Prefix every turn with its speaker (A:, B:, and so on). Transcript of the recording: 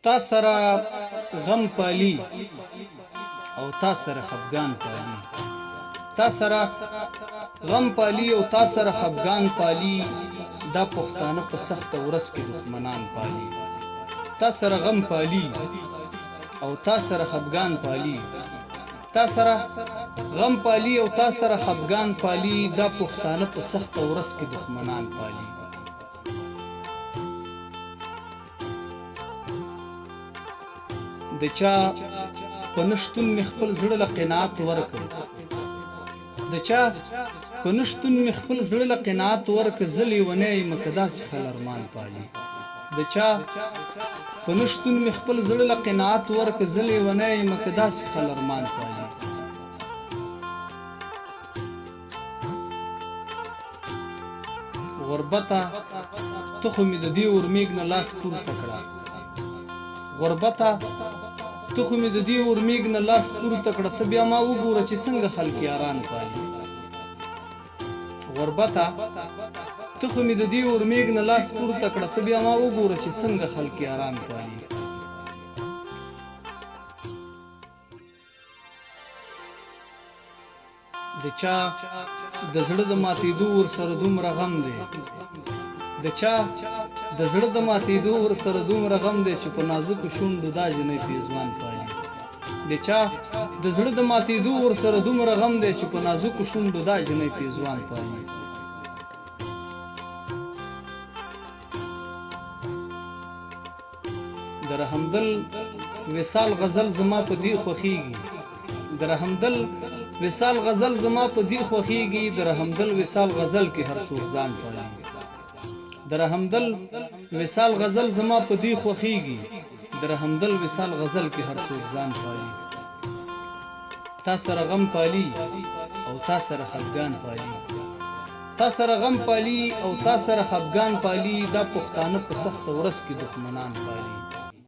A: تا سره غم پالي او تا سره خفګان پالي. تا سره غم پالي او تا سره خفګان پالي، دا پښتانه په سخته ورځ کې دښمنان پالي. تا سره غم پالي او تا سره خفګان پالي. تا سره غم پالي او تا سره خفګان پالي، دا پښتانه په سخته ورځ کې دښمنان پالي. د چا په نشتون مې خپل زړه له قناعت ورکړ. د چا په نشتون مې خپل زړه له قناعت ورکړ، زه لیونی یم که داسې خل ارمان پالي. د چا په نشتون مې خپل زړه له قناعت ورکړ، زه لیونی یم که داسې خل ارمان پالي. غربته ته خو مې د دې اورمیږ نه لاس پورته کړه. غربته ته خو مې د دې اورمیږ نه لاس پورته کړه، ته بیا ما وګوره چې څنګه خلک یاران پالي. غربته ته خو مې د دې اورمیږ نه لاس پورته کړه، ته بیا ما وګوره چې څنګه خلک یاران پالي. د چا د زړه د ماتېدو ورسره دومره غم دی. د چا د زړه د ماتېدو ورسره دومره غم دی چې په نازکو شونډو دا جنۍ پیزوان پالي. د چا د زړه د ماتېدو ورسره دومره غم دی چې په نازکو شونډو دا جنۍ پیزوان پالي. د رحمدل وصال غزل زما په دې خوښیږي. د رحمدل وصال غزل زما په دې خوښیږي. د رحمدل وصال غزل کې هر څوک ځان پالي. د رحمدل وصال غزل زما په دې خوښیږي. د رحمدل وصال غزل کې هر څوک ځان پالي. تا سره غم پالي او تا سره خفګان پالي. تا سره غم پالي او تا سره خفګان پالي، دا پښتانه په سخته ورځ کې دښمنان پالي.